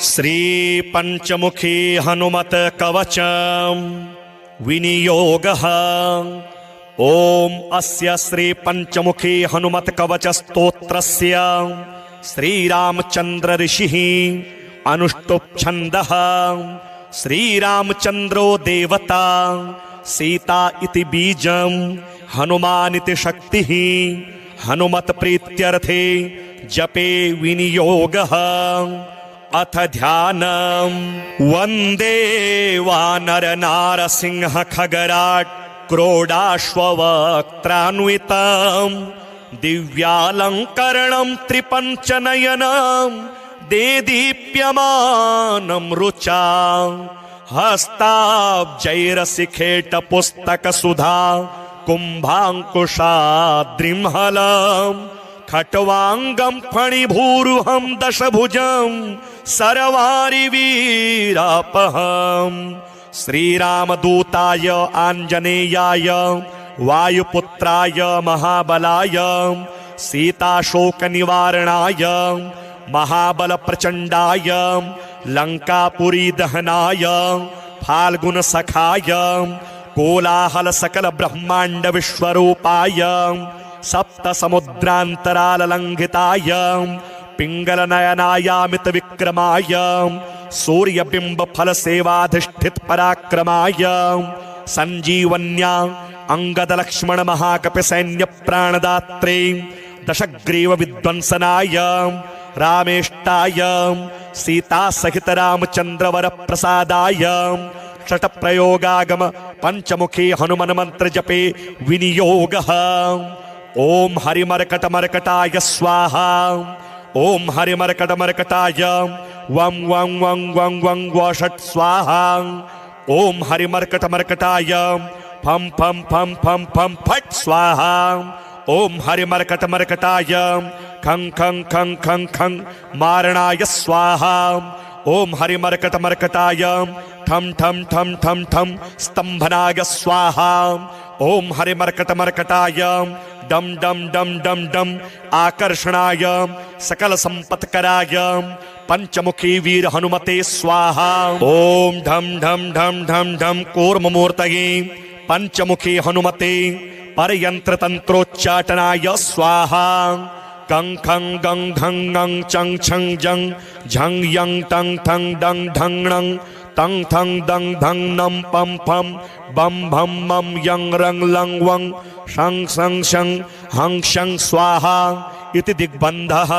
श्री पंचमुखी हनुमत कवच विनियोगः। ओम अस्य श्री पंचमुखी हनुमत कवच स्तोत्रस्य श्रीरामचंद्र ऋषिः अनुष्टुप् छन्दः। श्रीरामचंद्रो देवता सीता इति बीजं हनुमान् इति शक्तिः। हनुमत प्रीत्यर्थे जपे विनियोगः। अथ ध्यानम्। वन्दे वानर नारसिंह खगराट् क्रोडाश्ववक्त्रान्वितम् दिव्यालङ्करणं त्रिपञ्चनयनं देदीप्यमानं रुचा। हस्ताब्जैरसिखेटपुस्तकसुधा कुम्भाङ्कुशाद्रिंहलं खट्वाङ्गं फणिभूरुहं दशभुजं सरवारिवीरापहम्। श्रीरामदूताय आञ्जनेयाय वायुपुत्राय महाबलाय सीताशोकनिवारणाय महाबलप्रचण्डाय लङ्कापुरीदहनाय फाल्गुनसखाय कोलाहलसकलब्रह्माण्डविश्वरूपाय सप्तसमुद्रान्तराललङ्घिताय पिङ्गलनयनायामितविक्रमाय सूर्यबिम्बफलसेवाधिष्ठितपराक्रमाय सञ्जीवन्या अंगदलक्ष्मणमहाकपिसैन्यप्राणदात्रे दशग्रीवविध्वंसनाय रामेष्टाय सीतासहितरामचन्द्रवरप्रसादाय षट्प्रयोगागम पंचमुखी हनुमन्मन्त्रजपे विनियोगः। ओम हरिमर्कटमर्कटाय स्वाहा। ओम हरिमर्कटमर्कटाय वं वं वं वं वं वषट् स्वाहा। ओम हरिमर्कटमर्कटाय फं फं फं फं फं फट् स्वाहा। ओम हरिमर्कटमर्कटाय खं खं खं खं खं मारणाय स्वाहा। ओम हरिमर्कटमर्कटाय ठम ठम ठम ठम ठम स्तंभनाय स्वाहा। ओम हरिमर्कटमर्कटाय डम डम डम डम डम आकर्षणाय सकल संपत्कराय पंचमुखी वीर हनुमते स्वाहा। ओम ढम ढम ढम ढम ढम कूर्ममूर्तये पंचमुखी हनुमते परयंत्र तंत्रोच्चाटनाय स्वाहा। कं खं गं घं गं चं छं जं झं यं टं ठं डं ढं णं तं थं दं धं नं पं फं बं भं मं यं रं लं वं शं सं शं हं शं स्वाहा इति दिग्बन्धः।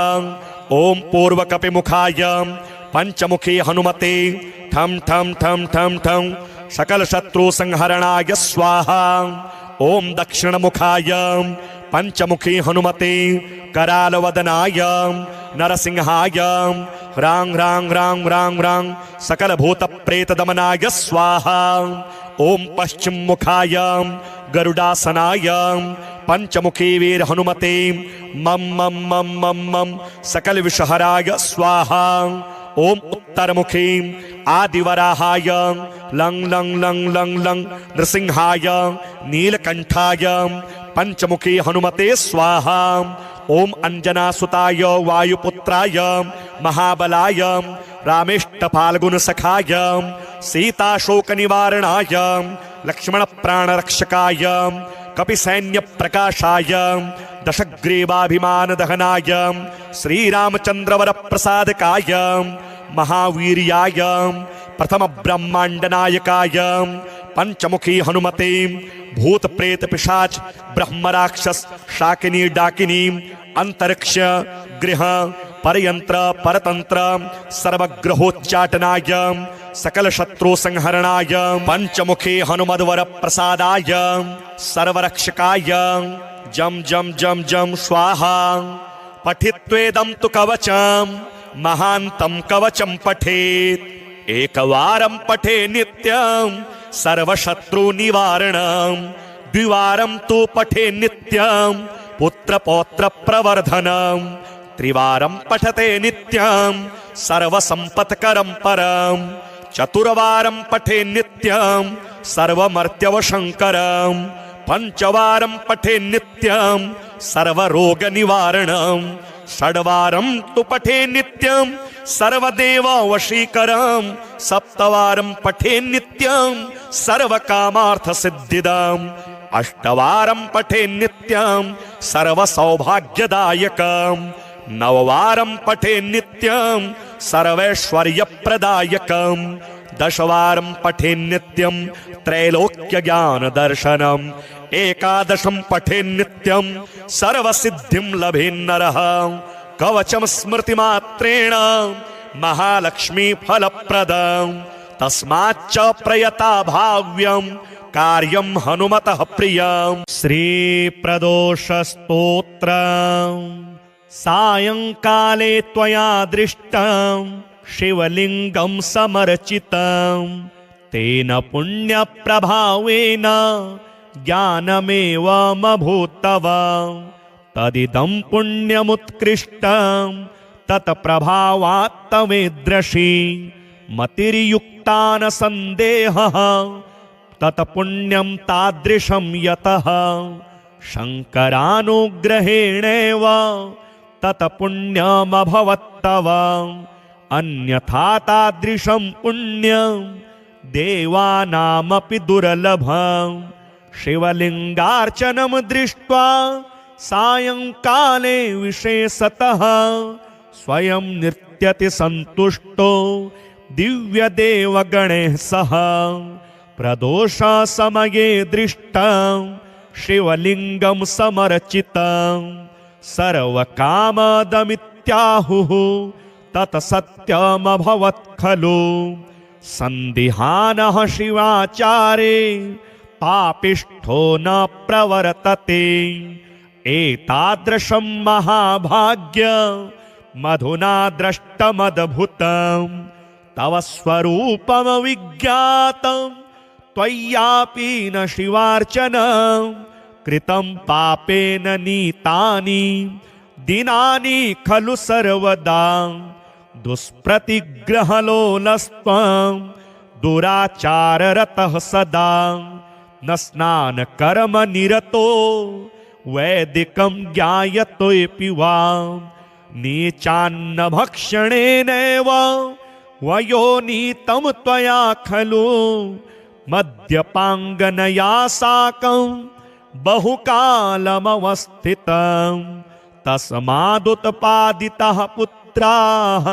ओम पूर्वकपिमुखाय पंचमुखी हनुमते ठं ठं ठं ठं ठं सकल शत्रु संहरणाय स्वाहा। ओम दक्षिणमुखाय पंचमुखी हनुमते करालवदनाय नरसिंहाय ह्रां ह्रां ह्रां ह्रां ह्रां सकल भूत प्रेत दमनाय स्वाहा। ओम पश्चिम मुखाय गरुडासनाय पंचमुखी वीर हनुमते मम मम मम मम मम सकल विषहराय स्वाहा। ओम उत्तर मुखी आदिवराहाय लं लं लं लं लं नृसिंहाय नीलकंठाय पंचमुखी हनुमते स्वाहा। ओम अंजनासुताय वायुपुत्राय महाबलाय रामेष्टफाल्गुनसखाय सीताशोकनिवारणाय लक्ष्मणप्राणरक्षकाय कपिसैन्यप्रकाशाय दशग्रीवाभिमानदहनाय श्रीरामचन्द्रवरप्रसादकाय महावीर्याय प्रथम ब्रह्मांडनायकाय पंचमुखी हनुमते भूत प्रेत पिशाच ब्रह्मराक्षस शाकिनी डाकिनी अंतरिक्ष गृह परयंत्र परतंत्र सर्वग्रहोच्चाटनाय सकल शत्रु संहरणाय पंचमुखी हनुमद्वर प्रसादाय सर्वरक्षकाय जम जम जम जम स्वाहा। पठित्वेदं तु कवचम महांतं कवचम पठेत् एकवारं पठे नित्यं सर्वशत्रु निवारणं द्विवारं तु पठे नित्यं पुत्रपौत्र प्रवर्धनं त्रिवारं पठते नित्यं सर्वसंपत्करं परं चतुर्वारं पठे नित्यं सर्वमर्त्यवशंकरं पंचवारं पठे नित्यं सर्वरोगनिवारणं षड्वारं तु पठे नित्यं सर्वदेववशीकरं सप्तवारं पठे नित्यं सर्वकामार्थसिद्धिदम् अष्टवारं पठे नित्यं सर्वसौभाग्यदायकं नववारं पठे नित्यं सर्वैश्वर्यप्रदायकं दशवारं पठे नित्यं त्रैलोक्यज्ञानदर्शनम् एकादशं पठे नित्यं सर्वसिद्धिं लभे नरः कवचं स्मृतिमात्रेण महालक्ष्मी फलप्रदं तस्माच्च प्रयता भाव्यं कार्यं हनुमतः प्रियं। श्री प्रदोष स्तोत्र सायंकाले त्वया दृष्टं शिवलिंगं समर्चितं तेन पुण्यप्रभावेन ज्ञानमेवमभूत्तव तदिदं पुण्यमुत्कृष्टं तत्प्रभावात्तमेदृशी मतिर्युक्ता न सन्देहः तत्पुण्यं तादृशं यतः शङ्करानुग्रहेणेव तत्पुण्यमभवत्तव अन्यथा तादृशं पुण्यं देवानामपि दुर्लभं शिवलिङ्गार्चनं दृष्ट्वा सायंकाले विशेषतः स्वयं नृत्यति सन्तुष्टो दिव्यदेवगणैः सह प्रदोषसमये दृष्टं शिवलिङ्गं समर्चितं सर्वकामदमित्याहुः तत्सत्यमभवत् खलु सन्दिहानः शिवाचारे पापिष्ठो न प्रवर्तते एतादृशं महाभाग्य मधुना दृष्टमद्भुतं तव स्वरूपमविज्ञातं त्वय्यापि न शिवार्चनं कृतं पापेन नीतानि दिनानि खलु सर्वदा दुष्प्रतिग्रहलोलस्त्वं दुराचाररतः सदा न स्नानकर्मनिरतो वैदिकं ज्ञायतोऽपि वा नीचान्नभक्षणेनैव वयोनीतं त्वया खलु मद्यपाङ्गनया साकं बहुकालमवस्थितं तस्मादुत्पादितः पुत्राः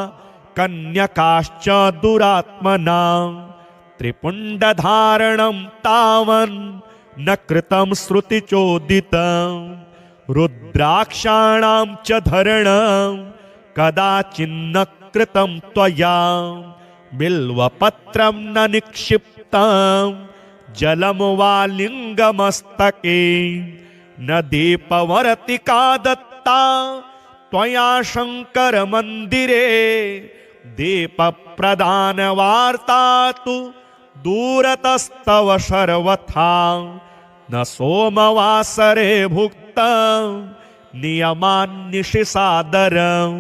कन्यकाश्च दुरात्मना त्रिपुण्डधारणं तावन् न कृतं श्रुतिचोदितं रुद्राक्षाणां च धरणं कदाचिन्न कृतं त्वया बिल्वपत्रं न निक्षिप्तं जलं वा लिङ्गमस्तके न दीपवर्तिका दत्ता त्वया शङ्कर मन्दिरे दीपप्रदानवार्ता तु दूरतस्तव सर्वथा न सोमवासरे भुक्तं नियमान्निशिसादरं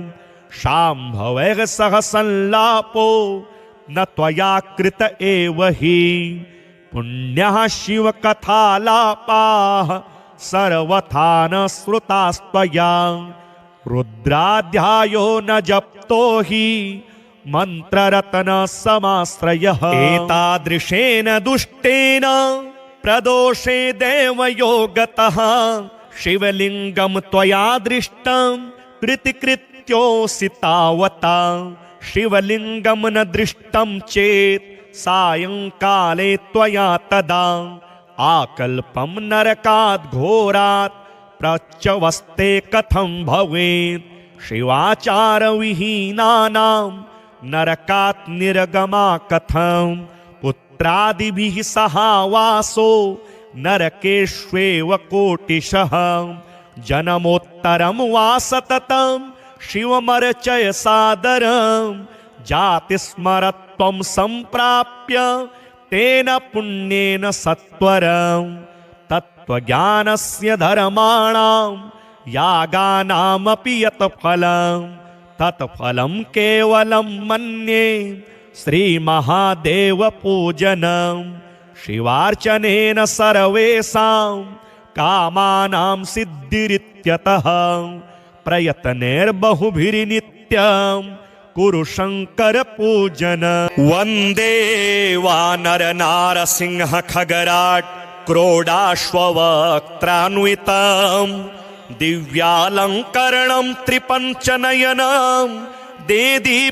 शाम्भवैः सह संलापो न त्वया कृत एव हि पुण्यः शिवकथालापाः सर्वथा न श्रुतास्त्वया रुद्राध्यायो न जप्तो हि मन्त्ररत्नसमाश्रयः एतादृशेन दुष्टेन प्रदोषे देवयोगतः शिवलिङ्गं त्वया दृष्टं कृतिकृत्योऽसि तावता शिवलिङ्गं न दृष्टं चेत् सायंकाले त्वया तदा आकल्पं नरकात् घोरात् प्रच्यवस्ते कथं भवेत् शिवाचारविहीनानां नरकात् निर्गमा कथं पुत्रादिभिः सहावासो नरकेष्वेव कोटिशः जन्मोत्तरं वा सततं शिवमर्चय सादरं जातिस्मरत्वं सम्प्राप्य तेन पुण्येन सत्वरं तत्त्वज्ञानस्य धर्माणां यागानामपि यत् फलं तत्फलं केवलं मन्ये श्रीमहादेवपूजनं शिवार्चनेन सर्वेषां कामानां सिद्धिरित्यतः प्रयत्नेर्बहुभिर्नित्यं कुरु शंकर पूजन। वंदे वानर नारसिंह खगराट क्रोडाश्ववक्त्रान्वितं दिव्यालंकरणं त्रिपंचनयनं देदीप्यमानं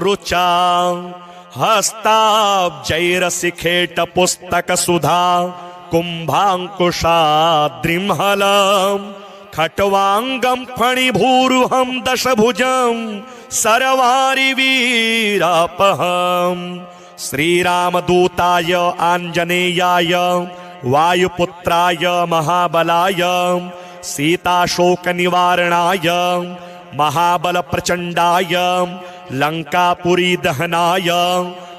रुचा हस्ताब्जैरसिखेट पुस्तक सुधा कुंभांकुशाद्रिमहलं खट्वांगं फणिभूरुहं दशभुजं सर्वारिवीरापहं श्रीरामदूताय आंजनेयाय वायुपुत्राय महाबलाय सीताशोकनिवारणाय महाबलप्रचण्डाय लंकापुरी दहनाय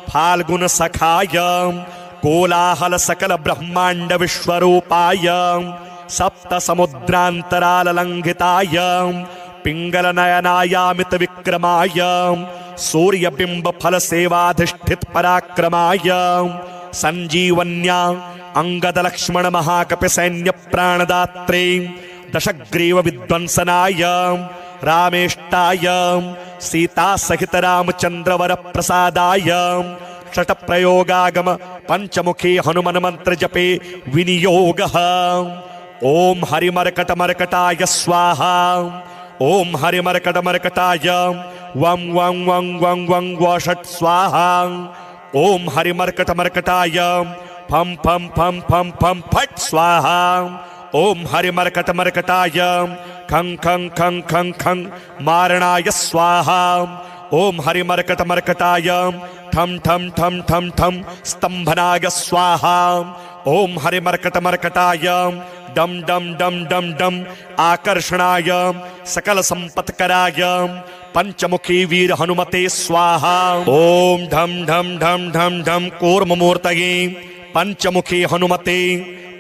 फाल्गुन सखाय कोलाहल सकल ब्रह्मांड विश्वरूपाय सप्त समुद्रांतराल लंघिताय पिंगल नयनायामित विक्रमाय सूर्यबिंब फल सेवाधिष्ठित पराक्रमाय संजीवन्या अंगद लक्ष्मण महाकपि सैन्य प्राणदात्रे दशग्रीव विध्वंसनाय रामेष्टाय सीता सहित रामचंद्रवर प्रसादाय षट प्रयोगागम पंचमुखी हनुमान मंत्र जपे विनियोगः। ओम हरिमर्कट मर्कटाय स्वाहा ओम हरिमर्कट मर्कटाय वं वं वं वं वं वषट स्वाहा ओम हरिमर्कट मर्कटाय फम फम फम फम फम फट स्वाहा ओम हरिमर्कट मर्कटाय खं खं खं खं खं मारणाय स्वाहा ओम हरिमर्कट मर्कटाय ठम ठम ठम ठम ठम स्तंभनाय स्वाहा ओम हरिमर्कट मर्कटाय डम डम डम डम डम आकर्षणाय सकल संपत्कराय पंचमुखी वीर हनुमते स्वाहा ओम ढम ढम ढम ढम ढम कूर्ममूर्तये पंचमुखी हनुमते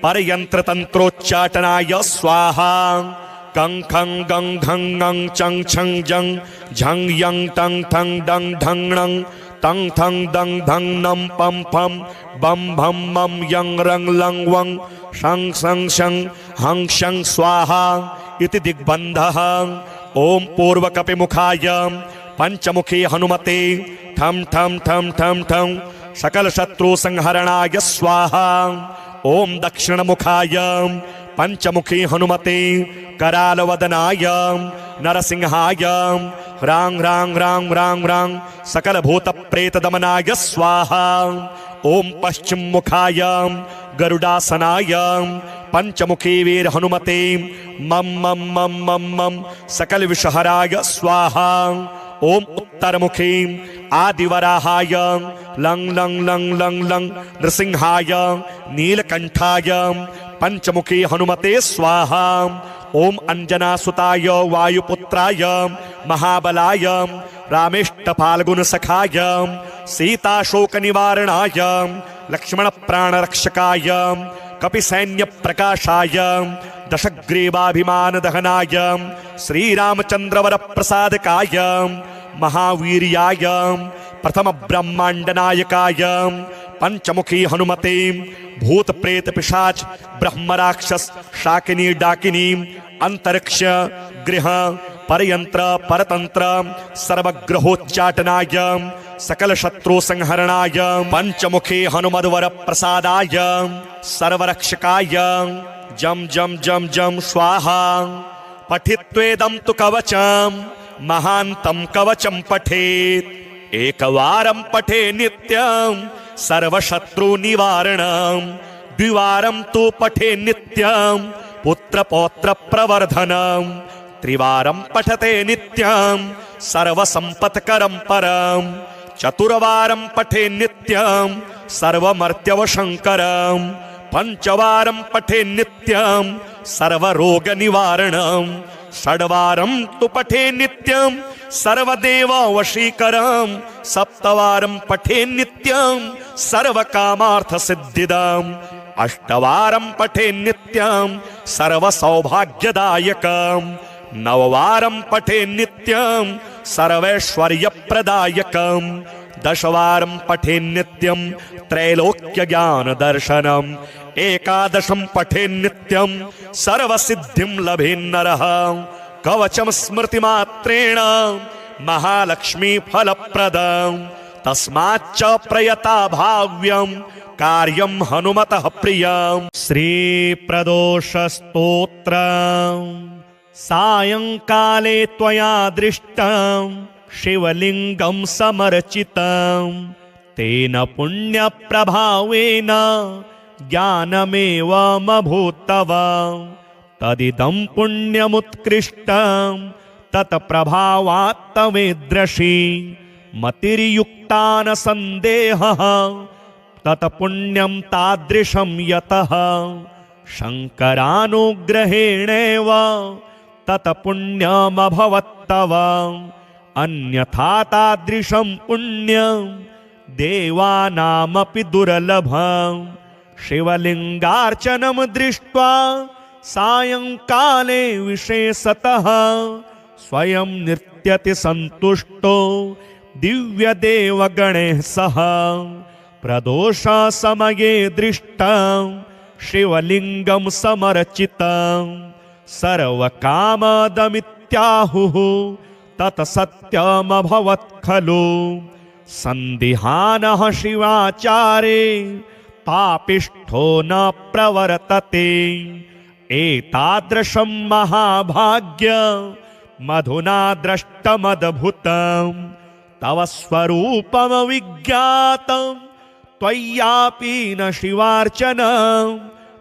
परयंत्र तंत्रोच्चाटनाय स्वाहा कं खं गं घं गं चं छं जं झं यं टं ठं डं ढं णं तं थं दं धं नं पं फं बं भं मं यं रं लं वं शं सं शं हं शं स्वाहा इति दिग्बन्धः। ओम पूर्वकपिमुखाय पंचमुखी हनुमते ठं ठं ठं ठं ठं सकल शत्रु संहरणाय स्वाहा ओम दक्षिणमुखाय पंचमुखी हनुमते करालवदनाय नरसिंहाय ह्रां ह्रां ह्रां ह्रां ह्रां सकल भूत प्रेत दमनाय स्वाहा ओम पश्चिम मुखाय गरुडासनाय पंचमुखी वीर हनुमते मम मम मम मम मम सकल विषहराय स्वाहा ओम उत्तरमुखी आदिवराहाय लं लं लं लं लं नृसिंहाय नीलकंठाय पंचमुखी हनुमते स्वाहा ओम अंजनासुताय वायुपुत्राय महाबलाय रामेष्ट फाल्गुन सखाय सीताशोक निवारणाय लक्ष्मण प्राणरक्षकाय कपिसैन्य प्रकाशाय दशग्रीवाभिमान दहनाय श्रीरामचंद्रवर प्रसादकाय महावीर्याय प्रथम ब्रह्मांड नायकाय पंचमुखी हनुमते भूत प्रेत पिशाच ब्रह्म राक्षस शाकिनी डाकिनी अंतरिक्ष गृह परयंत्र परतंत्र सर्वग्रहोच्चाटनाय सकल शत्रु संहरणाय पंचमुखी हनुमद्वर प्रसादाय सर्वरक्षकाय जम जम जम जम स्वाहा पठित्वेदं तु कवचम महांतं कवचम पठेत् एकवारं पठे नित्यं सर्वशत्रु निवारणं द्विवारं तु पठे नित्यं पुत्र पौत्र प्रवर्धनं त्रिवारं पठते नित्यं सर्वसंपत्करं परं चतुर्वारं पठे नित्यं सर्वमर्त्यवशंकरं पंचवारं पठे नित्यं सर्वरोगनिवारणं षड्वारं तु पठे नित्यं सर्वदेववशीकरं सप्तवारं पठे नित्यं सर्वकामार्थसिद्धिदम् अष्टवारं पठे नित्यं सर्वसौभाग्यदायकं नववारं पठे नित्यं सर्वैश्वर्यप्रदायकं दशवारं पठेन्नित्यं त्रैलोक्यज्ञानदर्शनम् एकादशं पठेन्नित्यं सर्वसिद्धिं लभेन्नरः कवचं स्मृतिमात्रेण महालक्ष्मी फलप्रदं तस्माच्च प्रयता भाव्यं कार्यं हनुमतः प्रियम्। श्रीप्रदोषस्तोत्रम् सायंकाले त्वया दृष्टं शिवलिंगं समर्चितं तेन पुण्यप्रभावेन ज्ञानमेवमभूत्तव तदिदं पुण्यमुत्कृष्टं तत्प्रभावात्तवेद्रशी मतिर्युक्ता न सन्देहः तत्पुण्यं तादृशं यतः शङ्करानुग्रहेणेव तत्पुण्यमभवत्तव अन्यथा तादृशं पुण्यं देवानामपि दुर्लभं शिवलिङ्गार्चनं दृष्ट्वा सायंकाले विशेषतः स्वयं नृत्यति सन्तुष्टो दिव्यदेवगणैः सह प्रदोषसमये दृष्टं शिवलिङ्गं समर्चितं सर्वकामदमित्याहुः तत्सत्यमभवत् खलु सन्दिहानः शिवाचारे पापिष्ठो न प्रवर्तते एतादृशं महाभाग्यमधुना दृष्टमद्भुतं तव स्वरूपमविज्ञातं त्वय्यापि न शिवार्चनं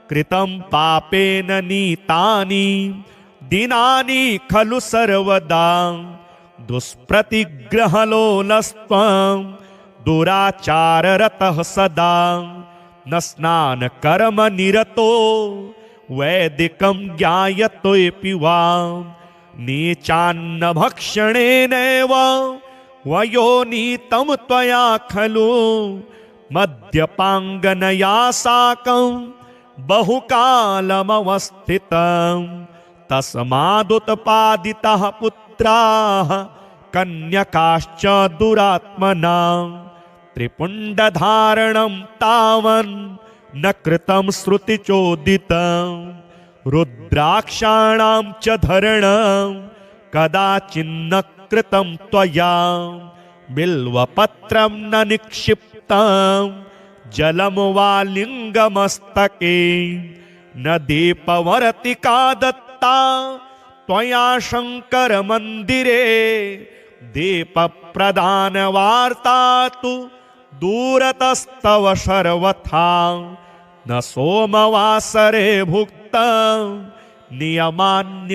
कृतं पापेन नीतानि दिनानि खलु सर्वदा दुष्प्रतिग्रहलोलस्त्वं दुराचाररतः सदा न स्नानकर्मनिरतो वैदिकं ज्ञायतोऽपि वा नीचान्नभक्षणेनैव वयोनीतं त्वया खलु मद्यपाङ्गनया साकं बहुकालमवस्थितं तस्मादुत्पादितः पुत्राः कन्यकाश्च दुरात्मना त्रिपुण्डधारणं तावन् न कृतं श्रुतिचोदितं रुद्राक्षाणां च धरणं कदाचिन्न कृतं त्वया बिल्वपत्रं न निक्षिप्तं जलं वा लिङ्गमस्तके न दीपवर्तिका दत्ता त्वया शङ्कर मन्दिरे दीपप्रदानवार्ता तु दूरतस्तव सर्वथा न सोमवासरे भुक्तं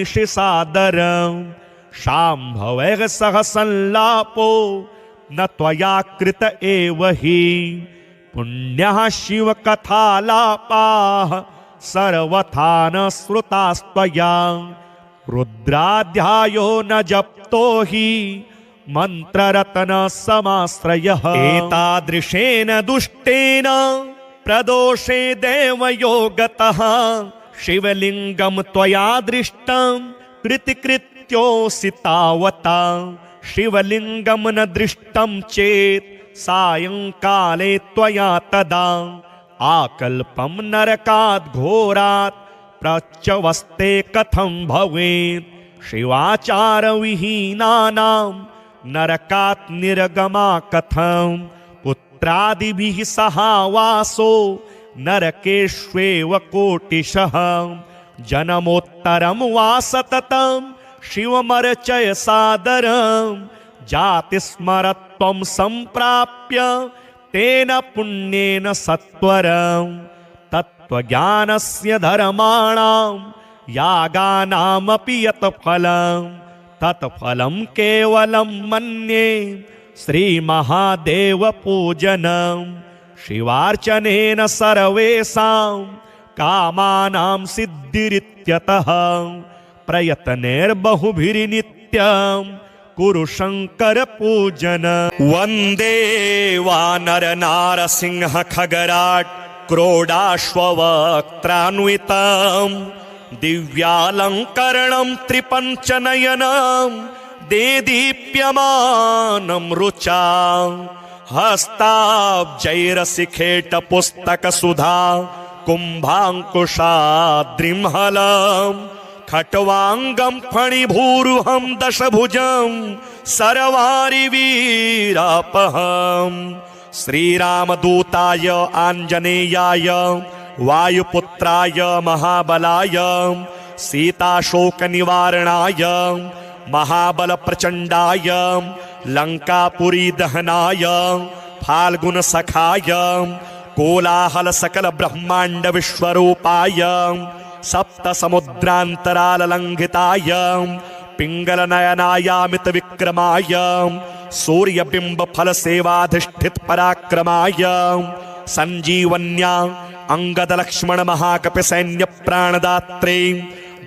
नियमान्निशिसादरं शाम्भवैः सह संलापो न त्वया कृत एव हि पुण्यः शिवकथालापाः सर्वथा न श्रुतास्त्वया रुद्राध्यायो न जप्तो हि मन्त्ररत्नसमाश्रयः एतादृशेन दुष्टेन प्रदोषे देवयोगतः शिवलिङ्गं त्वया दृष्टं कृतिकृत्योऽसि तावता शिवलिङ्गं न दृष्टं चेत् सायंकाले त्वया तदा आकल्पं नरकात् घोरात् प्रच्यवस्ते कथं भवेत् शिवाचारविहीनानां नरकात् निर्गमा कथं पुत्रादिभिः सहावासो नरकेष्वेव कोटिशः जन्मोत्तरं वा सततं शिवमर्चय सादरं जातिस्मरत्वं सम्प्राप्य तेन पुण्येन सत्वरं तत्त्वज्ञानस्य धर्माणां यागानामपि यत् फलं तत्फलं केवलं मन्ये श्रीमहादेवपूजनं शिवार्चनेन सर्वेषां कामानां सिद्धिरित्यतः प्रयत्नैर्बहुभिर्नित्यं कुरु शङ्कर पूजन वन्दे वानर नारसिंह खगराट् क्रोडाश्ववक्त्रान्वितं दिव्यालङ्करणं त्रिपञ्चनयनं देदीप्यमानं रुचा हस्ताब्जैरशिखेट पुस्तक सुधा कुंभांकुशाद्रिमहलम खट्वांगम फणिभूरुहम दशभुजम सर्वारि वीरापहम। श्रीरामदूताय आंजनेयाय वायुपुत्राय महाबलाय सीताशोक निवारणाय महाबल प्रचंडाय लंकापुरी दहनाय फाल्गुन सखाय कोलाहल सकल ब्रह्मांड विश्वरूपाय सप्त समुद्रांतराल लंघिताय पिंगल नयनायामित विक्रमाय सूर्यबिंब फल सेवाधिष्ठित पराक्रमाय संजीवन्या अंगद लक्ष्मण महाकपि सैन्य प्राणदात्रे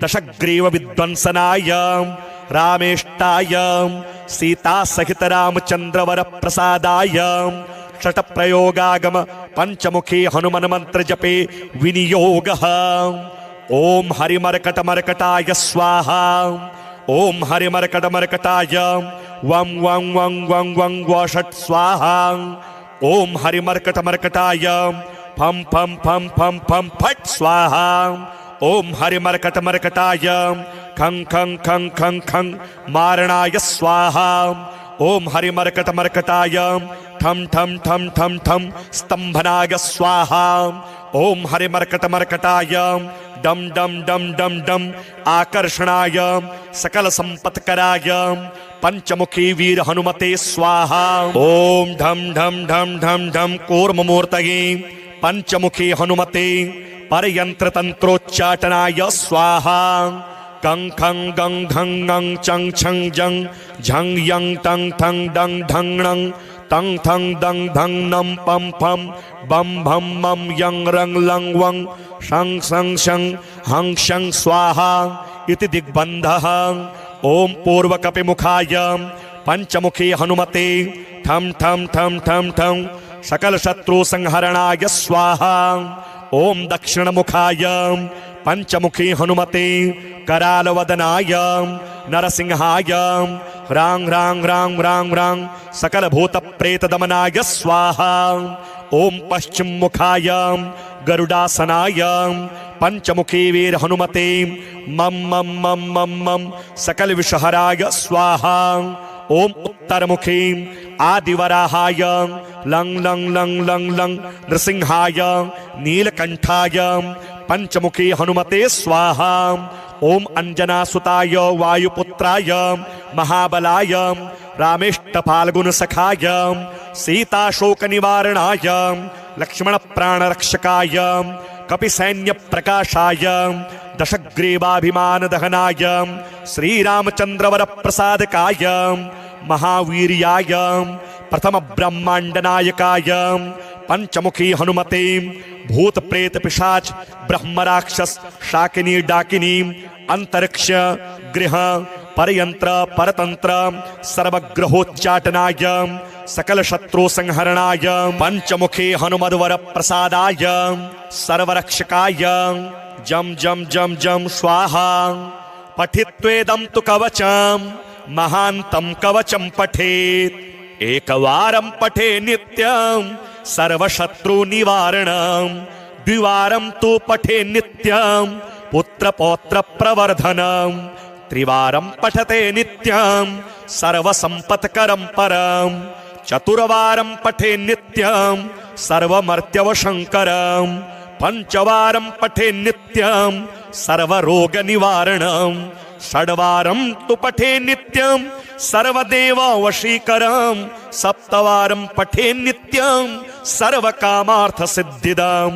दशग्रीव विध्वंसनाय रामेष्टाय सीता सहित रामचंद्रवर प्रसादाय षट प्रयोगागम पंचमुखी हनुमन मंत्र जपे विनियोगः। ओम हरिमर्कट मर्कटाय स्वाहा। ओम हरिमर्कट मर्कटाय वं वं वं वं वं वषट स्वाहा। ओम हरिमर्कट मर्कटाय फम फम फम फम फम फट स्वाहा। ओम हरिमर्कट मर्कटाय खं खं खं खं खं मारणाय स्वाहा। ओम हरिमर्कट मर्कटाय ठम ठम ठम ठम ठम स्तंभनाय स्वाहा। ओम हरिमर्कट मर्कटाय डम डम डम डम डम आकर्षणाय सकल संपत्कराय पंचमुखी वीर हनुमते स्वाहा। ओम ढम ढम ढम ढम ढम कूर्ममूर्तये पंचमुखी हनुमते परयंत्र तंत्रोच्चाटनाय स्वाहा। कं खं गं घं गं चं छं जं झं यं टं ठं डं ढं णं तं थं दं धं नं पं फं बं भं मं यं रं लं वं शं सं शं हं शं स्वाहा इति दिग्बन्धः। ओम पूर्वकपिमुखाय पंचमुखी हनुमते ठं ठं ठं ठं ठं सकल शत्रु संहरणाय स्वाहा। ओम दक्षिणमुखाय पंचमुखी हनुमते करालवदनाय नरसिंहाय ह्रां ह्रां ह्रां ह्रां ह्रां सकल भूत प्रेत दमनाय स्वाहा। ओम पश्चिम मुखाय गरुडासनाय पंचमुखी वीर हनुमते मम मम मम मम मम सकल विषहराय स्वाहा। ओम उत्तरमुखी आदिवराहाय लं लं लं लं लं नृसिंहाय नीलकंठाय पंचमुखी हनुमते स्वाहा। ओम अंजनासुताय वायुपुत्राय महाबलाय रामेष्ट फाल्गुन सखाय सीताशोक निवारणाय लक्ष्मण प्राणरक्षकाय कपिसैन्य प्रकाशाय दशग्रीवाभिमान दहनाय श्रीरामचंद्रवर प्रसादकाय महावीर्याय प्रथम ब्रह्मांड नायकाय पंचमुखी हनुमते भूत प्रेत पिशाच ब्रह्म राक्षस शाकिनी डाकिनी अंतरिक्ष गृह परयंत्र परतंत्र सर्वग्रहोच्चाटनाय सकल शत्रु संहरणाय पंचमुखी हनुमद्वर प्रसादाय सर्वरक्षकाय जम जम जम जम स्वाहा। पठित्वेदं तु कवचम महांतं कवचम पठेत् एकवारं पठे नित्यं सर्वशत्रु निवारणं द्विवारं तु पठे नित्यं पुत्र पौत्र प्रवर्धनं त्रिवारं पठते नित्यं सर्वसंपत्करं परं चतुर्वारं पठे नित्यं सर्वमर्त्यवशंकरं पंचवारं पठे नित्यं सर्वरोग निवारणं षड्वारं तु पठे नित्यं सर्वदेव वशीकरं सप्तवारं पठे नित्यं सर्वकामार्थ सिद्धिदं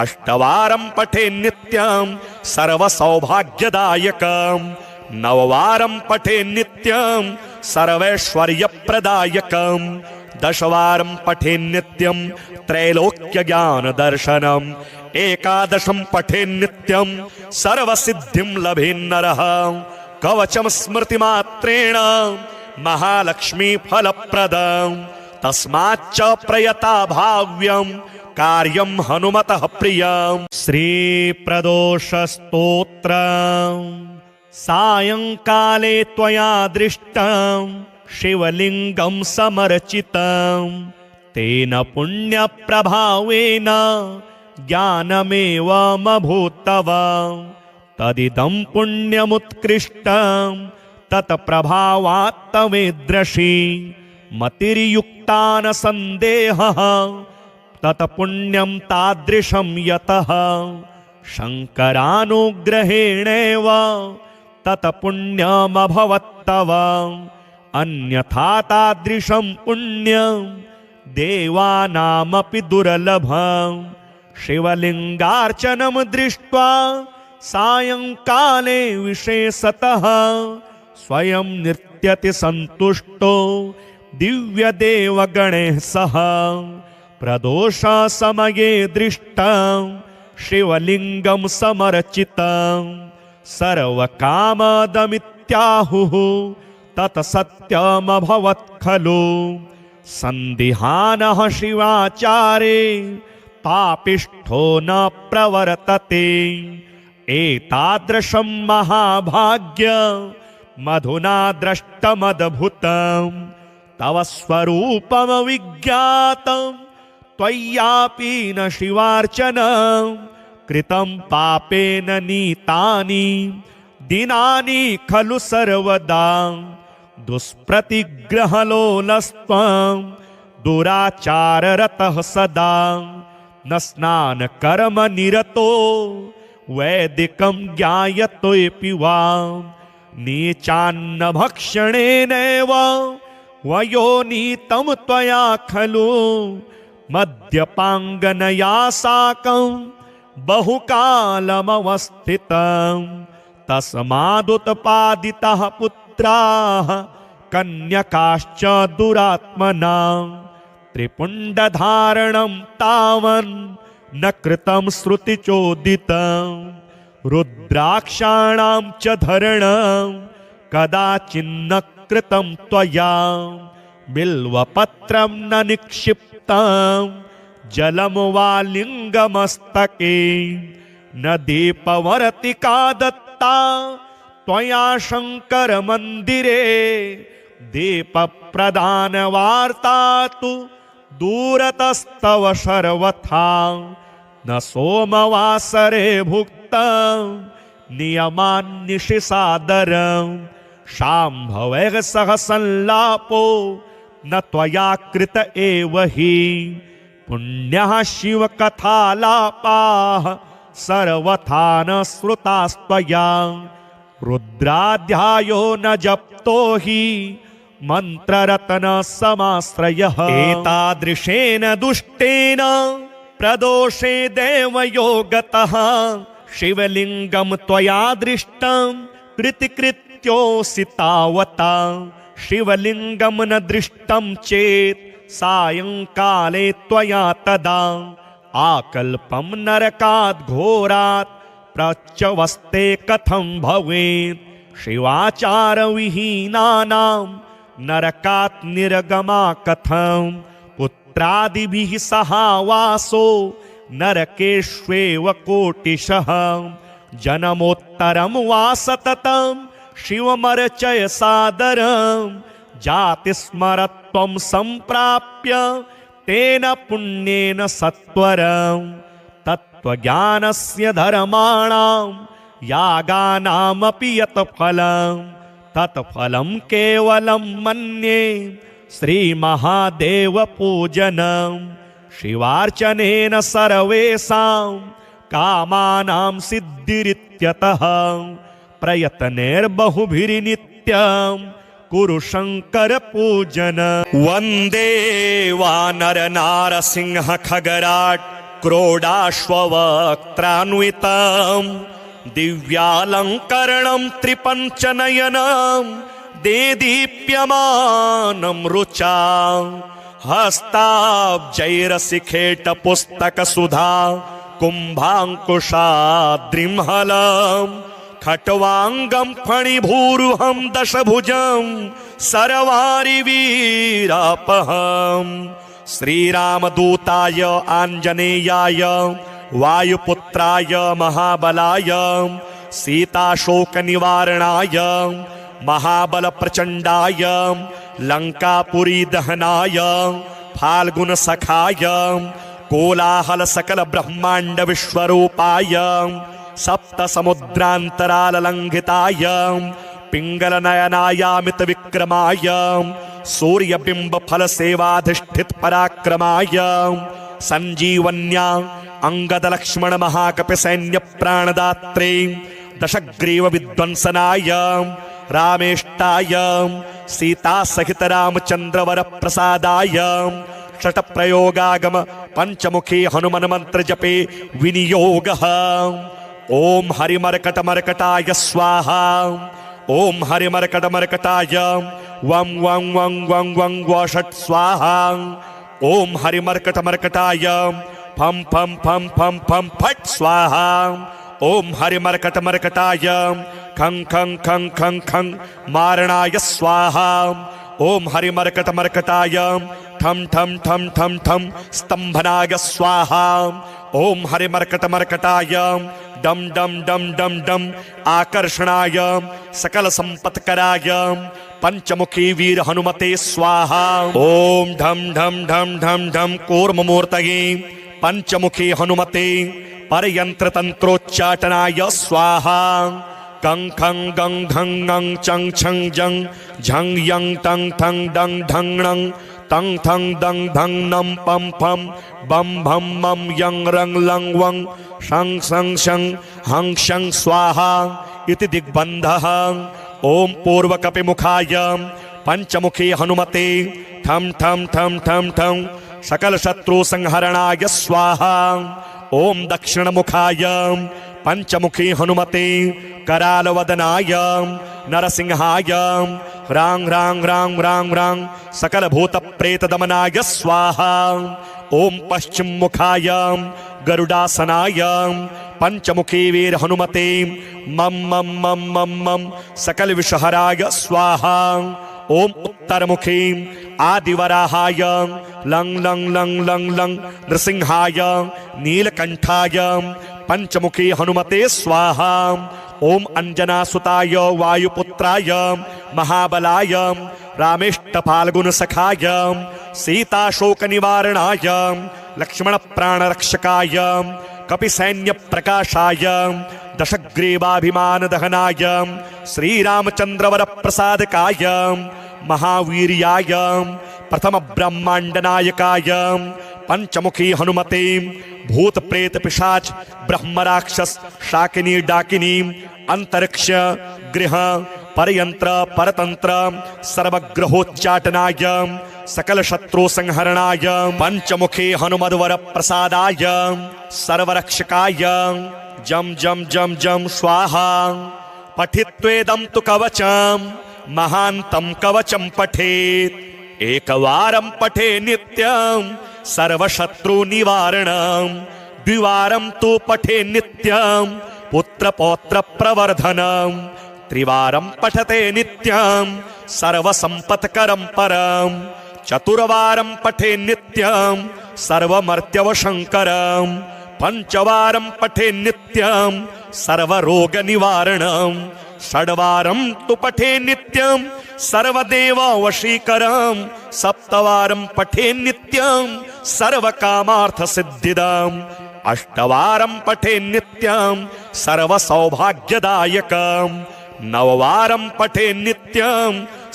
अष्टवारं पठे नित्यं सर्वसौभाग्यदायकं नववारं पठे नित्यं सर्वैश्वर्यप्रदायकं दशवारं पठे नित्यं त्रैलोक्यज्ञानदर्शनम् एकादशं पठे नित्यं सर्वसिद्धिं लभेन्नरः कवचम स्मृतिमात्रेण महालक्ष्मी फलप्रदं तस्माच्च प्रयता भाव्यं कार्यं हनुमतः प्रियं। श्री प्रदोष स्तोत्रम् सायंकाले त्वया दृष्टं शिवलिंगं समर्चितं तेन पुण्यप्रभावेन ज्ञानमेवमभूत्तव तदिदं पुण्यमुत्कृष्टं तत्प्रभावात्तमेदृशी मतिर्युक्ता न सन्देहः तत्पुण्यं तादृशं यतः शङ्करानुग्रहेणेव तत्पुण्यमभवत्तव अन्यथा तादृशं पुण्यं देवानामपि दुर्लभं शिवलिङ्गार्चनं दृष्ट्वा सायंकाले विशेषतः स्वयं नृत्यति सन्तुष्टो दिव्यदेवगणैः सह प्रदोषसमये दृष्टं शिवलिङ्गं समर्चितं सर्वकामदमित्याहुः तत्सत्यमभवत् खलु सन्दिहानः शिवाचारे पापिष्ठो न प्रवर्तते एतादृशं महाभाग्यमधुना दृष्टमद्भुतं तव स्वरूपमविज्ञातं त्वय्यापि न शिवार्चनं कृतं पापेन नीतानि दिनानि खलु सर्वदा दुष्प्रतिग्रहलोलस्त्वं दुराचाररतः सदा न स्नानकर्मनिरतो वैदिकं ज्ञायतोऽपि वा नीचान्नभक्षणेनैव वयोनीतं त्वया खलु मद्यपाङ्गनया साकं बहुकालमवस्थितं तस्मादुत्पादिताः पुत्राः कन्यकाश्च दुरात्मना त्रिपुण्डधारणं तावन् न कृतं श्रुतिचोदितं रुद्राक्षाणां च धरणं कदाचिन्न कृतं त्वया बिल्वपत्रं न निक्षिप्तं जलं वा लिङ्गमस्तके न दीपवर्तिका दत्ता त्वया शङ्करमन्दिरे दीपप्रदानवार्ता तु दूरतस्तव सर्वथा न सोमवासरे भुक्तं नियमान्निशिसादरं शाम्भवैः सह संलापो न त्वया कृत एव हि पुण्यः शिवकथालापाः सर्वथा न श्रुतास्त्वया रुद्राध्यायो न जप्तो हि मन्त्ररत्नसमाश्रयः एतादृशेन दुष्टेन प्रदोषे देवयो गतः शिवलिङ्गं त्वया दृष्टं कृतिकृत्योऽसि तावता शिवलिङ्गं न दृष्टं चेत् सायंकाले त्वया तदा आकल्पं नरकात् घोरात् प्रच्यवस्ते कथं भवेत् शिवाचारविहीनानां नरकात् निर्गमा कथं पुत्रादिभिः सहावासो नरकेष्वेव कोटिशः जन्मोत्तरं वा सततं शिवमर्चय सादरं जातिस्मरत्वं सम्प्राप्य तेन पुण्येन सत्वरं तत्त्वज्ञानस्य धर्माणां यागानामपि यत् फलं तत्फलं केवलं मन्ये श्रीमहादेवपूजनं शिवार्चनेन सर्वेषां कामानां सिद्धिरित्यतः प्रयत्नैर्बहुभिर्नित्यं कुरु शङ्कर पूजन वन्दे वानर नारसिंह खगराट् क्रोडाश्ववक्त्रान्वितं दिव्यालङ्करणं त्रिपञ्चनयनं देदीप्यमानं रुचा हस्ताब्जैरशिखेटपुस्तकसुधा कुम्भाङ्कुशाद्रिंहलं खट्वाङ्गं फणिभूरुहं दशभुजं सर्वारिवीरापहं श्रीरामदूताय आञ्जनेयाय वायुपुत्राय महाबलाय सीताशोकनिवारणाय महाबलप्रचण्डाय लङ्कापुरीदहनाय फाल्गुन सखाय कोलाहल सकल ब्रह्मांड विश्वरूपाय सप्त समुद्रांतराल लंघिताय पिंगल नयनायामित विक्रमाय सूर्यबिंब फल सेवाधिष्ठित पराक्रमाय संजीवन्या अंगद लक्ष्मण महाकपि सैन्य प्राणदात्रे दशग्रीव विध्वंसनाय रामेष्टाय सीता सहित रामचंद्र वर प्रसादाय षट प्रयोगागम पंचमुखी हनुमन मंत्र जपे विनियोगः। ओम हरिमर्कट मर्कटाय स्वाहा ओम हरिमर्कट मर्कटाय वं वं वं वं वं वषट स्वाहा ओम हरिमर्कट मर्कटाय फम फम फम फम फम फट स्वाहा ओम हरिमर्कट मर्कटाय खं खं खं खं खं मारणाय स्वाहा ओम हरिमर्कट मर्कटाय ठम ठम ठम ठम ठम स्तंभनाय स्वाहा ओम हरिमर्कट मर्कटाय डम डम डम डम डम आकर्षणाय सकल संपत्कराय पंचमुखी वीर हनुमते स्वाहा ओम ढम ढम ढम ढम ढम कूर्म मूर्तये पंचमुखी हनुमते परयंत्र तंत्रोच्चाटनाय स्वाहा गं खं गं घं गं चं छं जं झं यं तं ठं डं ढं णं तं थं दं धं नं पं फं बं भं मं यं रं लं वं शं सं शं हं शं स्वाहा इति दिग्बन्धः। ओम पूर्वकपिमुखाय पंचमुखी हनुमते ठं ठं ठं ठं ठं सकल शत्रु संहरणाय स्वाहा ओम दक्षिणमुखाय पंचमुखी हनुमते करालवदनाय नरसिंहाय ह्रां ह्रां ह्रां ह्रां ह्रां सकल भूत प्रेत दमनाय स्वाहा ओम पश्चिम मुखाय गरुडासनाय पंचमुखी वीर हनुमते मम मम मम मम मम सकल विषहराय स्वाहा ओम उत्तरमुखी आदिवराहाय लं लं लं लं लं नृसिंहाय नीलकंठाय पंचमुखी हनुमते स्वाहा ओम अंजनासुताय वायुपुत्राय महाबलाय रामेष्ट फाल्गुन सखाय सीताशोक निवारणाय लक्ष्मण प्राणरक्षकाय कपि सैन्य प्रकाशाय दशग्रीवाभिमान दहनाय श्रीरामचंद्र वर प्रसादकाय महावीर्याय प्रथम ब्रह्मांड नायकाय पंचमुखी हनुमते भूत प्रेत पिशाच ब्रह्म राक्षस शाकिनी डाकिनी अंतरिक्ष गृह परयंत्र परतंत्र सर्वग्रहोच्चाटनाय सकल शत्रु संहरणाय पंचमुखी हनुमद्वर प्रसादाय सर्वरक्षकाय जम जम जम जम स्वाहा पठित्वेदं तु कवचम महांतं कवचम पठेत् एकवारं पठे नित्यं सर्वशत्रु निवारणं द्विवारं तु पठे नित्यं पुत्र पौत्र प्रवर्धनं त्रिवारं पठते नित्यं सर्वसंपत्करं परं चतुर्वारं पठे नित्यं सर्वमर्त्यवशंकरं पंचवारं पठे नित्यं सर्वरोगनिवारणं षड्वारं तु पठे नित्यं सर्वदेववशीकरं सप्तवारं पठे नित्यं सर्वकामार्थसिद्धिदं अष्टवारं पठे नित्यं सर्वसौभाग्यदायकं नववारं पठे नित्यं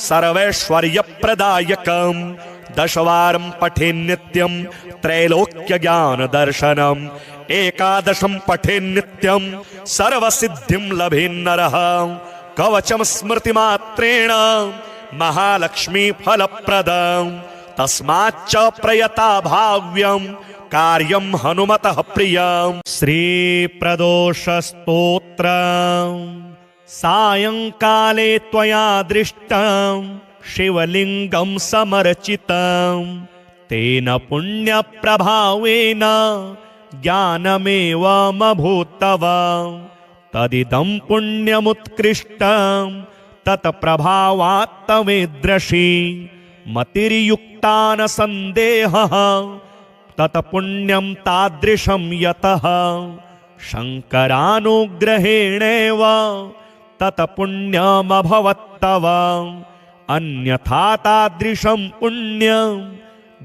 सर्वैश्वर्यप्रदायकं दशवारं पठे नित्यं त्रैलोक्यज्ञानदर्शनम् एकादशं पठे नित्यं सर्वसिद्धिं लभेन्नरः कवचम स्मृतिमात्रेण महालक्ष्मी फलप्रदं तस्माच्च प्रयता भाव्यं कार्यं हनुमतः प्रियं। श्री प्रदोष स्तोत्रम् सायंकाले त्वया दृष्टं शिवलिंगं समर्चितं तेन पुण्यप्रभावेन ज्ञानमेवमभूत्तव तदिदं पुण्यमुत्कृष्टं तत्प्रभावात्तमेदृशी मतिर्युक्ता न सन्देहः तत्पुण्यं तादृशं यतः शङ्करानुग्रहेणेव तत्पुण्यमभवत्तव अन्यथा तादृशं पुण्यं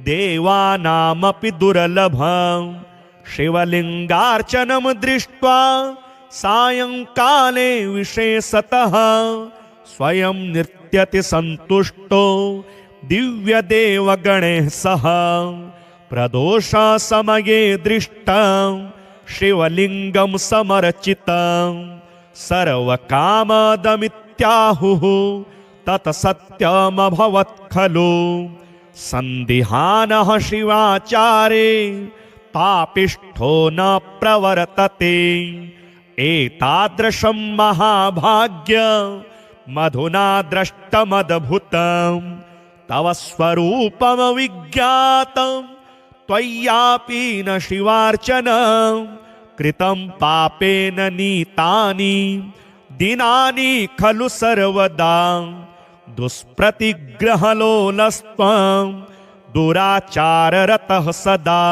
देवानामपि दुर्लभं शिवलिङ्गार्चनं दृष्ट्वा सायंकाले विशेषतः स्वयं नृत्यति सन्तुष्टो दिव्यदेवगणैः सह प्रदोषसमये दृष्टं शिवलिङ्गं समर्चितं सर्वकामदमित्याहुः तत्सत्यमभवत् खलु सन्दिहानः शिवाचारे पापिष्ठो न प्रवर्तते एतादृशं महाभाग्यमधुना दृष्टमद्भुतं तव स्वरूपमविज्ञातं त्वय्यापि न शिवार्चनं कृतं पापेन नीतानि दिनानि खलु सर्वदा दुष्प्रतिग्रहलोलस्त्वं दुराचाररतः सदा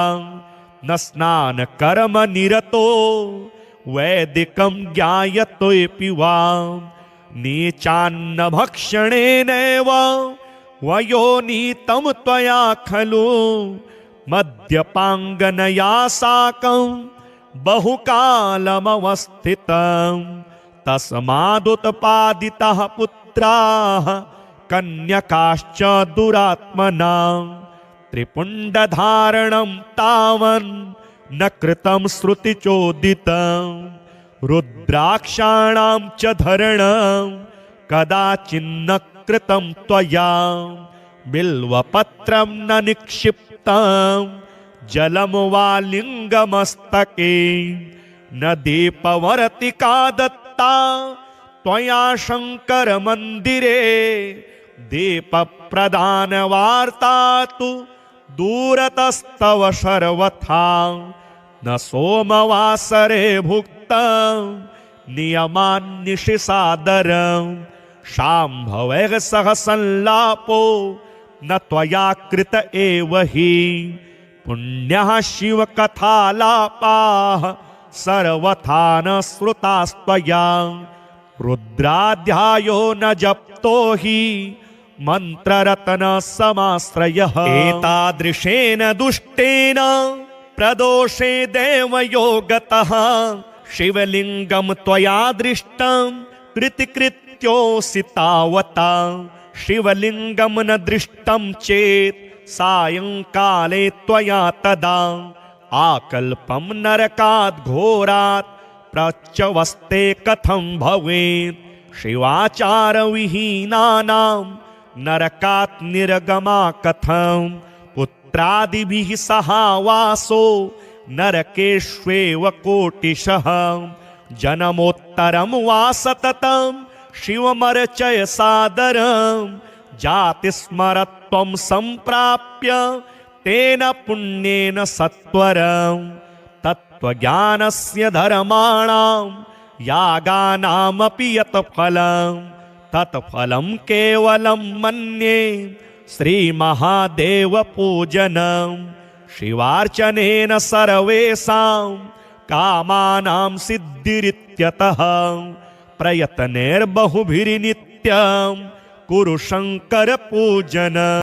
न स्नानकर्मनिरतो वैदिकं ज्ञायतोऽपि वा नीचान्नभक्षणेनैव वयोनीतं त्वया खलु मद्यपाङ्गनया साकं बहुकालमवस्थितं तस्मादुत्पादितः पुत्राः कन्यकाश्च दुरात्मना त्रिपुण्डधारणं तावन् न कृतं श्रुतिचोदितं रुद्राक्षाणां च धरणं कदाचिन्न कृतं त्वया बिल्वपत्रं न निक्षिप्तं जलं वा लिङ्गमस्तके न दीपवर्तिका दत्ता त्वया शङ्करमन्दिरे दीपप्रदानवार्ता तु दूरतस्तव सर्वथा न सोमवासरे भुक्तं नियमान्निशिसादरं शाम्भवैः सह संलापो न त्वया कृत एव हि पुण्यः शिवकथालापाः सर्वथा न श्रुतास्त्वया रुद्राध्यायो न जप्तो हि मन्त्ररत्नसमाश्रयः एतादृशेन दुष्टेन प्रदोषे देवयो गतः शिवलिङ्गं त्वया दृष्टं कृतिकृत्योऽसि तावता शिवलिङ्गं न दृष्टं चेत् सायंकाले त्वया तदा आकल्पं नरकात् घोरात् प्रच्यवस्ते कथं भवेत् शिवाचारविहीनानां नरकात् निर्गमा कथं पुत्रादिभिः सहावासो नरकेष्वेव कोटिशः जन्मोत्तरं वा सततं शिवमर्चय सादरं जातिस्मरत्वं सम्प्राप्य तेन पुण्येन सत्वरं तत्त्वज्ञानस्य धर्माणां यागानामपि यत् फलं तत्फलं केवलं मन्ये श्रीमहादेवपूजनं शिवार्चनेन सर्वेषां कामानां सिद्धिरित्यतः प्रयत्नैर्बहुभिर्नित्यं कुरु शङ्करपूजनम्।